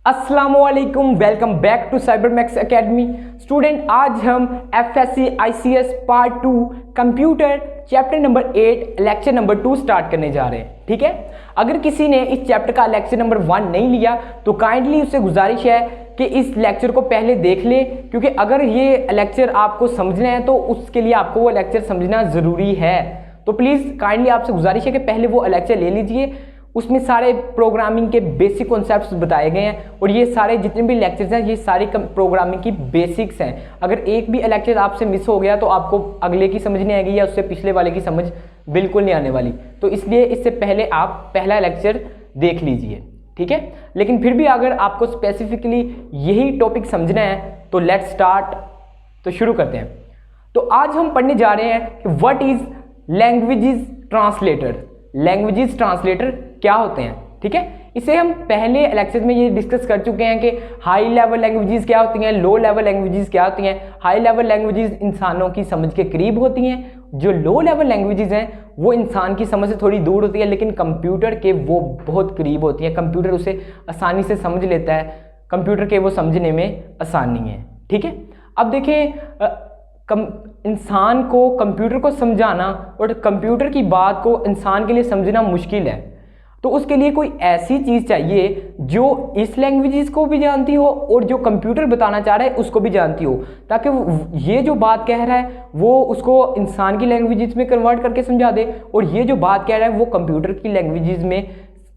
अस्सलामुअलैकुम, welcome back to Cybermax academy. Student, आज हम FSC ICS part 2 computer chapter number 8 lecture number 2 start करने जा रहे हैं। ठीक है, अगर किसी ने इस चैप्टर का लेक्चर नंबर 1 नहीं लिया तो काइंडली उससे गुजारिश है कि इस लेक्चर को पहले देख ले, क्योंकि अगर ये लेक्चर आपको समझना है तो उसके लिए आपको वो लेक्चर समझना ज़रूरी है। तो प्लीज़ काइंडली आपसे गुजारिश है कि पहले वो लेक्चर ले लीजिए। उसमें सारे प्रोग्रामिंग के बेसिक कॉन्सेप्ट्स बताए गए हैं और ये सारे जितने भी लेक्चर्स हैं ये सारी प्रोग्रामिंग की बेसिक्स हैं। अगर एक भी लेक्चर आपसे मिस हो गया तो आपको अगले की समझ नहीं आएगी या उससे पिछले वाले की समझ बिल्कुल नहीं आने वाली। तो इसलिए इससे पहले आप पहला लेक्चर देख लीजिए, ठीक है। लेकिन फिर भी अगर आपको स्पेसिफिकली यही टॉपिक समझना है तो लेट्स स्टार्ट। तो शुरू करते हैं। तो आज हम पढ़ने जा रहे हैं कि what is languages translator. Languages translator क्या होते हैं, ठीक है। इसे हम पहले लेक्चर में ये डिस्कस कर चुके हैं कि हाई लेवल लैंग्वेजेस क्या होती हैं, लो लेवल लैंग्वेजेस क्या होती हैं। हाई लेवल लैंग्वेजेस इंसानों की समझ के करीब होती हैं, जो लो लेवल लैंग्वेजेस हैं वो इंसान की समझ से थोड़ी दूर होती है, लेकिन कंप्यूटर के वो बहुत करीब होती हैं। कंप्यूटर उसे आसानी से समझ लेता है, कंप्यूटर के वो समझने में आसानी है, ठीक है। अब देखें, इंसान को कंप्यूटर को समझाना और कंप्यूटर की बात को इंसान के लिए समझना मुश्किल है। तो उसके लिए कोई ऐसी चीज़ चाहिए जो इस लैंग्वेजेस को भी जानती हो और जो कंप्यूटर बताना चाह रहा है उसको भी जानती हो, ताकि ये जो बात कह रहा है वो उसको इंसान की लैंग्वेजेस में कन्वर्ट करके समझा दे और ये जो बात कह रहा है वो कंप्यूटर की लैंग्वेजेस में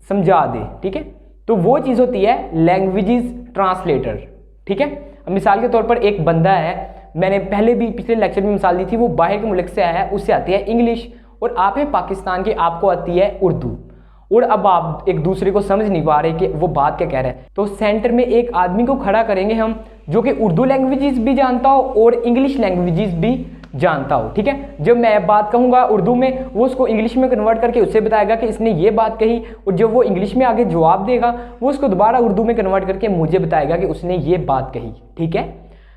समझा दे, ठीक है। तो वो चीज़ होती है लैंग्वेजेस ट्रांसलेटर, ठीक है। मिसाल के तौर पर एक बंदा है, मैंने पहले भी पिछले लेक्चर में मिसाल दी थी, वो बाहर के मुल्क से आया है, उससे आती है इंग्लिश और आप हैं पाकिस्तान के, आपको आती है उर्दू। और अब आप एक दूसरे को समझ नहीं पा रहे कि वो बात क्या कह रहा है। तो सेंटर में एक आदमी को खड़ा करेंगे हम जो कि उर्दू लैंग्वेजेस भी जानता हो और इंग्लिश लैंग्वेजेस भी जानता हो, ठीक है। जब मैं बात कहूँगा उर्दू में, वो उसको इंग्लिश में कन्वर्ट करके उससे बताएगा कि इसने ये बात कही, और जब वो इंग्लिश में आगे जवाब देगा वो उसको दोबारा उर्दू में कन्वर्ट करके मुझे बताएगा कि उसने ये बात कही, ठीक है।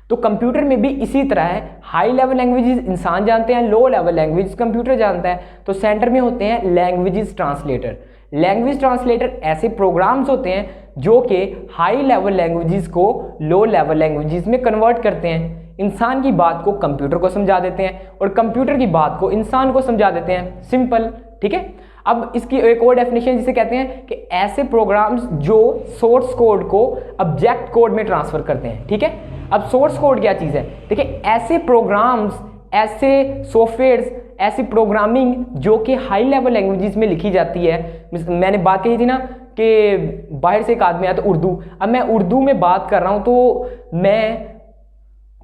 तो कंप्यूटर में भी इसी तरह है। हाई लेवल लैंग्वेजेस इंसान जानते हैं, लो लेवल लैंग्वेज कंप्यूटर जानता है। तो सेंटर में होते हैं लैंग्वेजेस ट्रांसलेटर। लैंग्वेज ट्रांसलेटर ऐसे प्रोग्राम्स होते हैं जो कि हाई लेवल लैंग्वेजेस को लो लेवल लैंग्वेजेस में कन्वर्ट करते हैं। इंसान की बात को कंप्यूटर को समझा देते हैं और कंप्यूटर की बात को इंसान को समझा देते हैं। सिंपल, ठीक है। अब इसकी एक और डेफिनेशन जिसे कहते हैं कि ऐसे प्रोग्राम्स जो सोर्स कोड को ऑब्जेक्ट कोड में ट्रांसफर करते हैं, ठीक है। अब सोर्स कोड क्या चीज़ है, देखिए ऐसे प्रोग्राम्स, ऐसे सॉफ्टवेयर्स, ऐसी प्रोग्रामिंग जो कि हाई लेवल लैंग्वेजेस में लिखी जाती है। मैंने बात कही थी ना कि बाहर से एक आदमी आया तो उर्दू। अब मैं उर्दू में बात कर रहा हूँ तो मैं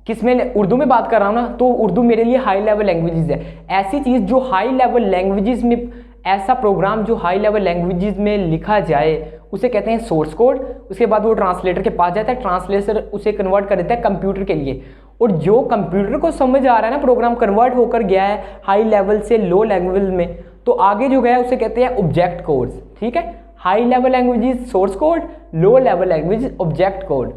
किस में उर्दू में बात कर रहा हूँ ना, तो उर्दू मेरे लिए हाई लेवल लैंग्वेजेस है। ऐसी चीज़ जो हाई लेवल लैंग्वेजेस में, ऐसा प्रोग्राम जो हाई लेवल लैंग्वेजेस में लिखा जाए उसे कहते हैं सोर्स कोड। उसके बाद वो ट्रांसलेटर के पास जाता है, ट्रांसलेटर उसे कन्वर्ट कर देता है कंप्यूटर के लिए, और जो कंप्यूटर को समझ आ रहा है ना, प्रोग्राम कन्वर्ट होकर गया है हाई लेवल से लो लेवल में, तो आगे जो गया उसे कहते हैं ऑब्जेक्ट कोड्स, ठीक है। High level languages source code, low level language object code.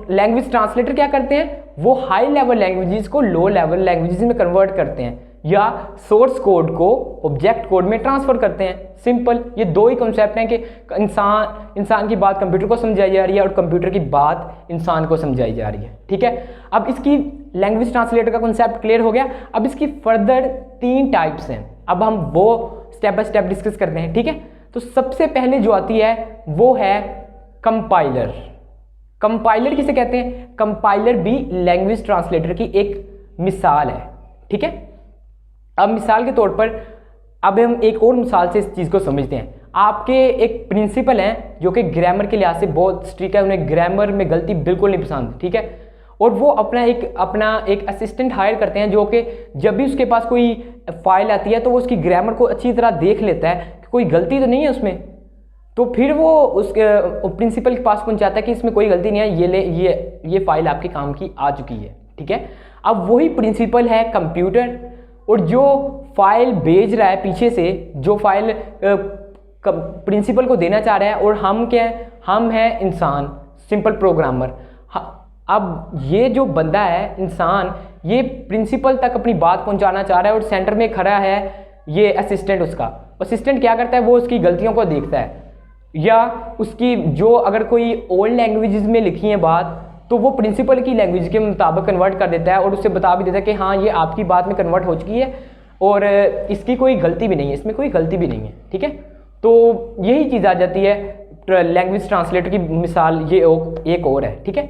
Language translator क्या करते हैं, वो हाई लेवल लैंग्वेजेस को लो लेवल लैंग्वेजेस में कन्वर्ट करते हैं या सोर्स कोड को ऑब्जेक्ट कोड में ट्रांसफर करते हैं। सिंपल, ये दो ही कॉन्सेप्ट हैं कि इंसान की बात कंप्यूटर को समझाई जा रही है और कंप्यूटर की बात इंसान को समझाई जा रही है, ठीक है। अब इसकी लैंग्वेज ट्रांसलेटर का कॉन्सेप्ट क्लियर हो गया। अब इसकी फर्दर 3 टाइप्स हैं, अब हम वो स्टेप बाय स्टेप डिस्कस करते हैं, ठीक है। तो सबसे पहले जो आती है वो है कंपाइलर। कंपाइलर किसे कहते हैं, कंपाइलर भी लैंग्वेज ट्रांसलेटर की एक मिसाल है, ठीक है। अब मिसाल के तौर पर अब हम एक और मिसाल से इस चीज़ को समझते हैं। आपके एक प्रिंसिपल हैं जो कि ग्रामर के लिहाज से बहुत स्ट्रिक्ट है, उन्हें ग्रामर में गलती बिल्कुल नहीं पसंद, ठीक है। और वो अपना एक असिस्टेंट हायर करते हैं जो कि जब भी उसके पास कोई फाइल आती है तो वो उसकी ग्रामर को अच्छी तरह देख लेता है कि कोई गलती तो नहीं है उसमें। तो फिर वो उसके प्रिंसिपल के पास पहुंचाता है कि इसमें कोई गलती नहीं है, ये फाइल आपके काम की आ चुकी है, ठीक है। अब वही प्रिंसिपल है कंप्यूटर, और जो फाइल भेज रहा है पीछे से, जो फाइल प्रिंसिपल को देना चाह रहा है, और हम क्या है, हम हैं इंसान, सिंपल प्रोग्रामर। अब ये जो बंदा है इंसान, ये प्रिंसिपल तक अपनी बात पहुंचाना चाह रहा है और सेंटर में खड़ा है ये असिस्टेंट। उसका असिस्टेंट क्या करता है, वो उसकी गलतियों को देखता है, या उसकी जो अगर कोई ओल्ड लैंग्वेजेस में लिखी है बात तो वो प्रिंसिपल की लैंग्वेज के मुताबिक कन्वर्ट कर देता है और उससे बता भी देता है कि हाँ ये आपकी बात में कन्वर्ट हो चुकी है और इसकी कोई गलती भी नहीं है, इसमें कोई गलती भी नहीं है, ठीक है। तो यही चीज़ आ जाती है लैंग्वेज ट्रांसलेटर की मिसाल, ये एक और है, ठीक है।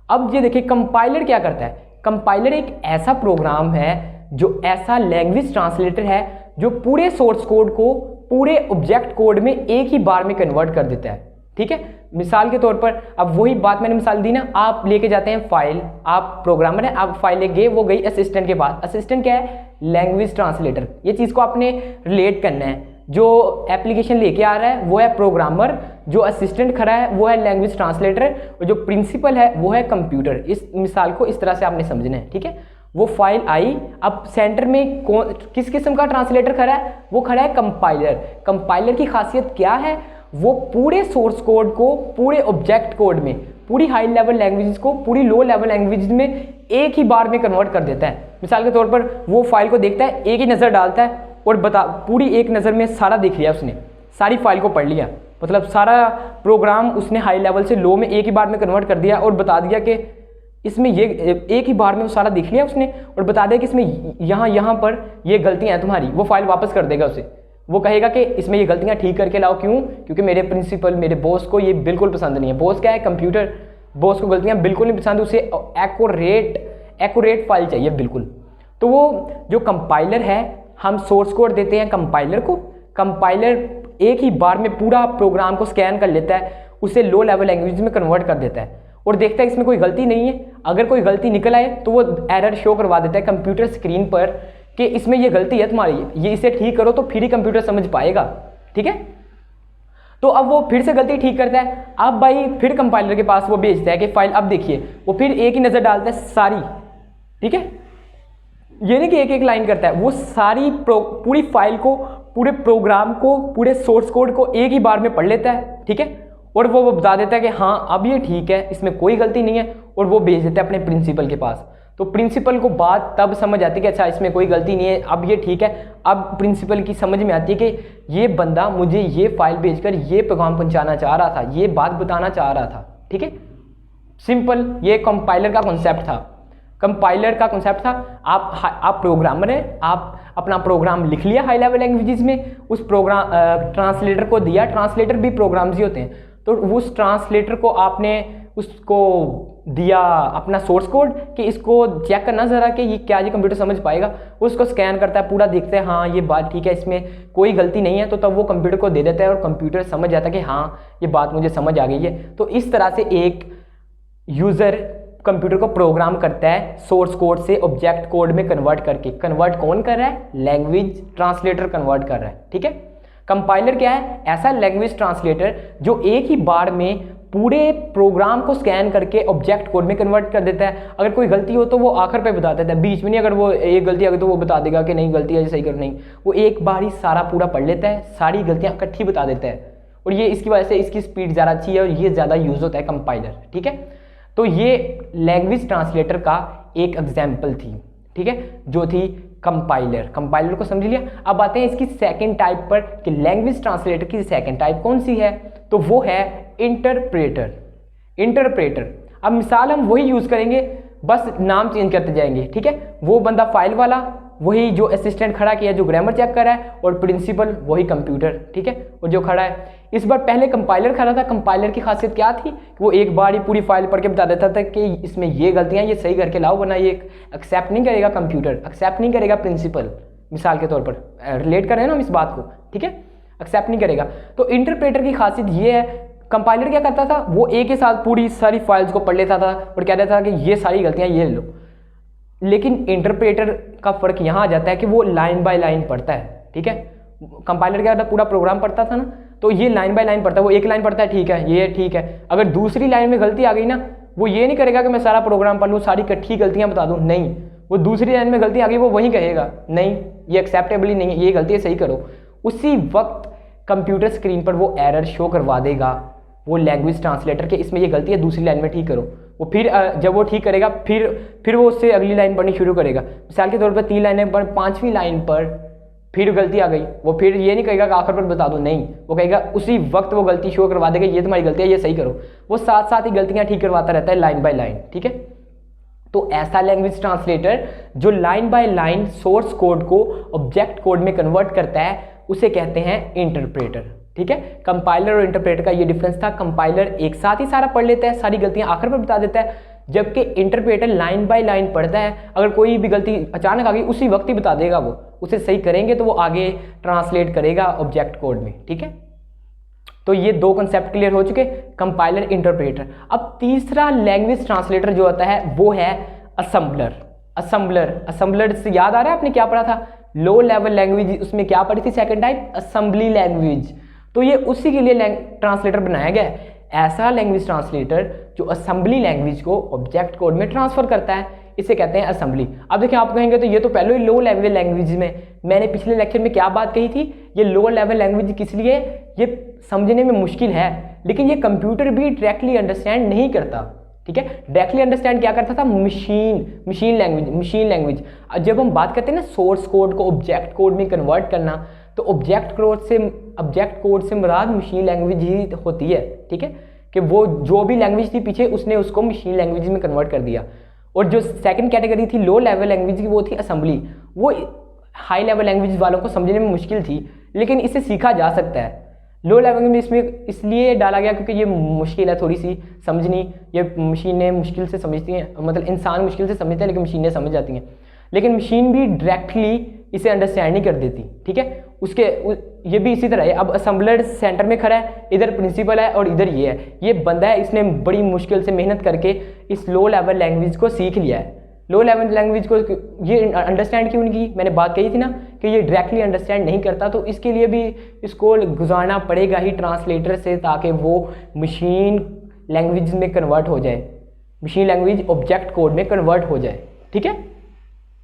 अब ये देखिए कंपाइलर क्या करता है। कंपाइलर एक ऐसा प्रोग्राम है जो ऐसा लैंग्वेज ट्रांसलेटर है जो पूरे सोर्स कोड को पूरे ऑब्जेक्ट कोड में एक ही बार में कन्वर्ट कर देता है, ठीक है। मिसाल के तौर पर अब वही बात मैंने मिसाल दी ना, आप लेके जाते हैं फाइल, आप प्रोग्रामर हैं, आप फाइल ले गए, वो गई असिस्टेंट के पास। असिस्टेंट क्या है? Language translator. ये चीज़ को आपने रिलेट करना है। जो एप्लीकेशन लेके आ रहा है वो है प्रोग्रामर, जो असिस्टेंट खड़ा है वो है लैंग्वेज ट्रांसलेटर और जो प्रिंसिपल है वो है कंप्यूटर। इस मिसाल को इस तरह से आपने समझना है, ठीक है। वो फाइल आई, अब सेंटर में किस किस्म का ट्रांसलेटर खड़ा है? वो खड़ा है कंपाइलर। कंपाइलर की खासियत क्या है? वो पूरे सोर्स कोड को पूरे ऑब्जेक्ट कोड में, पूरी हाई लेवल लैंग्वेजेस को पूरी लो लेवल लैंग्वेज में एक ही बार में कन्वर्ट कर देता है। मिसाल के तौर पर वो फाइल को देखता है, एक ही नज़र डालता है और पूरी एक नज़र में सारा देख लिया उसने, सारी फाइल को पढ़ लिया, मतलब सारा प्रोग्राम उसने हाई लेवल से लो में एक ही बार में कन्वर्ट कर दिया और बता दिया कि इसमें ये एक ही बार में वो सारा देख लिया उसने और बता दिया कि इसमें यहाँ पर ये गलतियाँ हैं तुम्हारी। वो फाइल वापस कर देगा उसे, वो कहेगा कि इसमें ये गलतियाँ ठीक करके लाओ। क्यों? क्योंकि मेरे प्रिंसिपल, मेरे बॉस को ये बिल्कुल पसंद नहीं है। बॉस क्या है? कंप्यूटर। बॉस को गलतियाँ बिल्कुल नहीं पसंद, उसे एक्यूरेट फाइल चाहिए बिल्कुल। तो वो जो कंपाइलर है, हम सोर्स कोड देते हैं कंपाइलर को, कंपाइलर एक ही बार में पूरा प्रोग्राम को स्कैन कर लेता है, उसे लो लेवल लैंग्वेज में कन्वर्ट कर देता है और देखता है इसमें कोई गलती नहीं है। अगर कोई गलती निकल आए तो वो एरर शो करवा देता है कंप्यूटर स्क्रीन पर कि इसमें ये गलती है तुम्हारी, ये इसे ठीक करो, तो फिर ही कंप्यूटर समझ पाएगा, ठीक है। तो अब वो फिर से गलती ठीक करता है। अब भाई फिर कंपाइलर के पास वो भेजता है कि फाइल अब देखिए, वो फिर एक ही नज़र डालता है सारी, ठीक है। ये नहीं कि एक एक लाइन करता है, वो सारी पूरी फाइल को, पूरे प्रोग्राम को, पूरे सोर्स कोड को एक ही बार में पढ़ लेता है, ठीक है। और वो बता देता है कि हाँ अब ये ठीक है, इसमें कोई गलती नहीं है, और वो भेज देता है अपने प्रिंसिपल के पास। तो प्रिंसिपल को बात तब समझ आती है कि अच्छा इसमें कोई गलती नहीं है, अब ये ठीक है। अब प्रिंसिपल की समझ में आती है कि ये बंदा मुझे ये फाइल भेजकर ये पैगाम पहुंचाना चाह रहा था, ये बात बताना चाह रहा था, ठीक है। सिंपल, ये कंपाइलर का कॉन्सेप्ट था। कंपाइलर का कॉन्सेप्ट था, आप प्रोग्रामर हैं, आप अपना प्रोग्राम लिख लिया हाई लेवल लैंग्वेजेस में, उस प्रोग्राम ट्रांसलेटर को दिया। ट्रांसलेटर भी प्रोग्राम्स ही होते हैं, तो उस ट्रांसलेटर को आपने उसको दिया अपना सोर्स कोड कि इसको चेक करना ज़रा कि ये क्या, ये कंप्यूटर समझ पाएगा। उसको स्कैन करता है, पूरा देखता है हाँ ये बात ठीक है, इसमें कोई गलती नहीं है, तो तब वो कंप्यूटर को दे देता है और कंप्यूटर समझ जाता है कि हाँ ये बात मुझे समझ आ गई है। तो इस तरह से एक यूज़र कंप्यूटर को प्रोग्राम करता है सोर्स कोड से ऑब्जेक्ट कोड में कन्वर्ट करके। कन्वर्ट कौन कर रहा है? लैंग्वेज ट्रांसलेटर कन्वर्ट कर रहा है, ठीक है। कंपाइलर क्या है? ऐसा लैंग्वेज ट्रांसलेटर जो एक ही बार में पूरे प्रोग्राम को स्कैन करके ऑब्जेक्ट कोड में कन्वर्ट कर देता है। अगर कोई गलती हो तो वो आखिर पे बता देता है, बीच में नहीं। अगर वो एक गलती आ गई तो वो बता देगा कि नहीं गलती है, सही कर, नहीं, वो एक बार ही सारा पूरा पढ़ लेता है, सारी गलतियाँ इकट्ठी बता देता है। और ये इसकी वजह से इसकी स्पीड ज़्यादा अच्छी है और ये ज़्यादा यूज़ होता है कंपाइलर, ठीक है। तो ये लैंग्वेज ट्रांसलेटर का एक एग्जाम्पल थी, ठीक है, जो थी कंपाइलर। कंपाइलर को समझ लिया। अब आते हैं इसकी सेकंड टाइप पर कि लैंग्वेज ट्रांसलेटर की सेकंड टाइप कौन सी है, तो वो है इंटरप्रेटर। इंटरप्रेटर, अब मिसाल हम वही यूज़ करेंगे, बस नाम चेंज करते जाएंगे, ठीक है। वो बंदा फाइल वाला, वही जो असिस्टेंट खड़ा किया जो ग्रामर चेक कर रहा है, और प्रिंसिपल वही कंप्यूटर, ठीक है, और जो खड़ा है। इस बार पहले कंपाइलर खड़ा था। कंपाइलर की खासियत क्या थी कि वो एक बार ही पूरी फाइल पढ़ के बता देता था कि इसमें ये गलतियाँ, ये सही करके लाओ, वरना ये एक्सेप्ट नहीं करेगा कंप्यूटर, एक्सेप्ट नहीं करेगा प्रिंसिपल। मिसाल के तौर पर रिलेट कर रहे हैं ना हम इस बात को, ठीक है, एक्सेप्ट नहीं करेगा। तो इंटरप्रेटर की खासियत ये है, कंपाइलर क्या करता था, वो एक ही साथ पूरी सारी फाइल्स को पढ़ लेता था और कह देता था कि ये सारी गलतियाँ ये लो। लेकिन इंटरप्रेटर का फ़र्क यहाँ आ जाता है कि वो लाइन बाय लाइन पढ़ता है, ठीक है। कंपाइलर क्या करता है, पूरा प्रोग्राम पढ़ता था ना, तो ये लाइन बाय लाइन पढ़ता है। वो एक लाइन पढ़ता है, ठीक है, ये ठीक है। अगर दूसरी लाइन में गलती आ गई ना, वो ये नहीं करेगा कि मैं सारा प्रोग्राम पढ़ लूँ, सारी इकट्ठी गलतियाँ बता दूँ, नहीं। वो दूसरी लाइन में गलती आ गई, वो वही कहेगा नहीं ये एक्सेप्टेबल ही नहीं है, ये गलती है, सही करो। उसी वक्त कंप्यूटर स्क्रीन पर वो एरर शो करवा देगा वो लैंग्वेज ट्रांसलेटर के, इसमें ये गलती है, दूसरी लाइन में ठीक करो। वो फिर जब वो ठीक करेगा फिर वो उससे अगली लाइन पढ़नी शुरू करेगा। मिसाल के तौर पर 3 लाइनें पर 5वीं लाइन पर फिर गलती आ गई, वो फिर ये नहीं कहेगा कि आखिर पर बता दो, नहीं, वो कहेगा उसी वक्त वो गलती शो करवा देगा, ये तुम्हारी गलती है, ये सही करो। वो साथ साथ ही गलतियां ठीक करवाता रहता है लाइन बाय लाइन, ठीक है। तो ऐसा लैंग्वेज ट्रांसलेटर जो line by line source code को ऑब्जेक्ट कोड में कन्वर्ट करता है उसे कहते हैं इंटरप्रेटर, ठीक है। कंपाइलर और इंटरप्रेटर का ये डिफरेंस था। कंपाइलर एक साथ ही सारा पढ़ लेता है, सारी गलतियां आखिर पर बता देता है, जबकि इंटरप्रेटर लाइन बाय लाइन पढ़ता है। अगर कोई भी गलती अचानक आ गई उसी वक्त ही बता देगा, वो उसे सही करेंगे तो वो आगे ट्रांसलेट करेगा ऑब्जेक्ट कोड में, ठीक है। तो ये दो कंसेप्ट क्लियर हो चुके, कंपाइलर, इंटरप्रेटर। अब तीसरा लैंग्वेज ट्रांसलेटर जो होता है वो है असेंबलर। असेंबलर से याद आ रहा है आपने क्या पढ़ा था, लो लेवल लैंग्वेज, उसमें क्या पढ़ी थी, सेकंड टाइप असेंबली लैंग्वेज। तो ये उसी के लिए ट्रांसलेटर बनाया गया है, ऐसा लैंग्वेज ट्रांसलेटर जो असेंबली लैंग्वेज को ऑब्जेक्ट कोड में ट्रांसफर करता है, इसे कहते हैं असेंबली। अब देखिए आप कहेंगे तो ये तो पहले ही लो लेवल लैंग्वेज में, मैंने पिछले लेक्चर में क्या बात कही थी, ये लो लेवल लैंग्वेज किस लिए, ये समझने में मुश्किल है, लेकिन ये कंप्यूटर भी डायरेक्टली अंडरस्टैंड नहीं करता, ठीक है। डायरेक्टली अंडरस्टैंड क्या करता था, मशीन लैंग्वेज। जब हम बात करते हैं ना सोर्स कोड को ऑब्जेक्ट कोड में कन्वर्ट करना, तो ऑब्जेक्ट कोड से मुराद मशीन लैंग्वेज ही होती है, ठीक है, कि वो जो भी लैंग्वेज थी पीछे उसने उसको मशीन लैंग्वेज में कन्वर्ट कर दिया। और जो सेकंड कैटेगरी थी लो लेवल लैंग्वेज की, वो थी असेंबली। वो हाई लेवल लैंग्वेज वालों को समझने में मुश्किल थी, लेकिन इसे सीखा जा सकता है। लो लेवल में इसमें इसलिए डाला गया क्योंकि ये मुश्किल है थोड़ी सी समझनी, ये मशीनें मुश्किल से समझती हैं, मतलब इंसान मुश्किल से समझते हैं लेकिन मशीनें समझ जाती हैं, लेकिन मशीन भी डायरेक्टली इसे अंडरस्टैंड नहीं कर देती, ठीक है। ये भी इसी तरह है। अब असेंबलर सेंटर में खड़ा है, इधर प्रिंसिपल है और इधर ये है, ये बंदा है, इसने बड़ी मुश्किल से मेहनत करके इस लो लेवल लैंग्वेज को सीख लिया है। लो लेवल लैंग्वेज को ये अंडरस्टैंड क्यों नहीं की, मैंने बात कही थी ना कि ये डायरेक्टली अंडरस्टैंड नहीं करता, तो इसके लिए भी इसको गुजारना पड़ेगा ही ट्रांसलेटर से, ताकि वो मशीन लैंग्वेज में कन्वर्ट हो जाए, मशीन लैंग्वेज ऑब्जेक्ट कोड में कन्वर्ट हो जाए, ठीक है।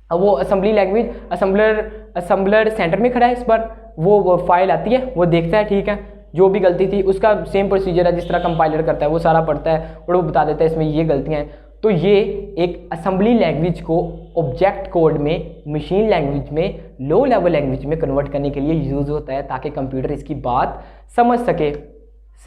अब वो असेंबली लैंग्वेज असेंबलर सेंटर में खड़ा है, इस बार वो फाइल आती है, वो देखता है, ठीक है, जो भी गलती थी उसका सेम प्रोसीजर है जिस तरह कंपाइलर करता है, वो सारा पढ़ता है और वो बता देता है इसमें ये गलतियाँ हैं। तो ये एक असेंबली लैंग्वेज को ऑब्जेक्ट कोड में मशीन लैंग्वेज में लो लेवल लैंग्वेज में कन्वर्ट करने के लिए यूज़ होता है, ताकि कंप्यूटर इसकी बात समझ सके,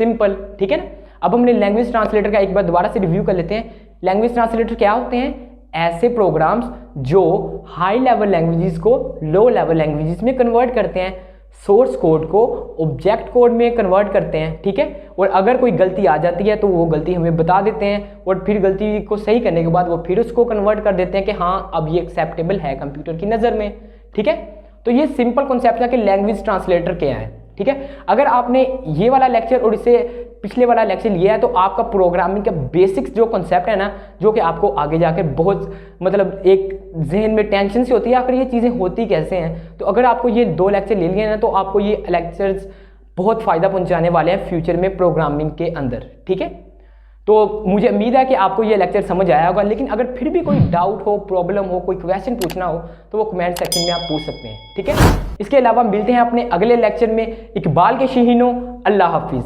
सिंपल, ठीक है ना। अब हमने लैंग्वेज ट्रांसलेटर का एक बार दोबारा से रिव्यू कर लेते हैं। लैंग्वेज ट्रांसलेटर क्या होते हैं, ऐसे प्रोग्राम्स जो हाई लेवल लैंग्वेजेस को लो लेवल लैंग्वेजेस में कन्वर्ट करते हैं, सोर्स कोड को ऑब्जेक्ट कोड में कन्वर्ट करते हैं, ठीक है। और अगर कोई गलती आ जाती है तो वो गलती हमें बता देते हैं, और फिर गलती को सही करने के बाद वो फिर उसको कन्वर्ट कर देते हैं कि हाँ अब ये एक्सेप्टेबल है कंप्यूटर की नज़र में, ठीक है। तो ये सिंपल कॉन्सेप्ट है कि लैंग्वेज ट्रांसलेटर क्या है, ठीक है। अगर आपने ये वाला लेक्चर और इससे पिछले वाला लेक्चर लिया है तो आपका प्रोग्रामिंग का बेसिक्स जो कॉन्सेप्ट है ना, जो कि आपको आगे जाकर बहुत मतलब एक जहन में टेंशन से होती है आखिर ये चीज़ें होती कैसे हैं, तो अगर आपको ये 2 लेक्चर ले लिए ना तो आपको ये लेक्चर्स बहुत फ़ायदा पहुंचाने वाले हैं फ्यूचर में प्रोग्रामिंग के अंदर, ठीक है। तो मुझे उम्मीद है कि आपको ये लेक्चर समझ आया होगा, लेकिन अगर फिर भी कोई डाउट हो, प्रॉब्लम हो, कोई क्वेश्चन पूछना हो तो वो कमेंट सेक्शन में आप पूछ सकते हैं, ठीक है। इसके अलावा मिलते हैं अपने अगले लेक्चर में। इकबाल के शहीनों, अल्लाह हाफिज़।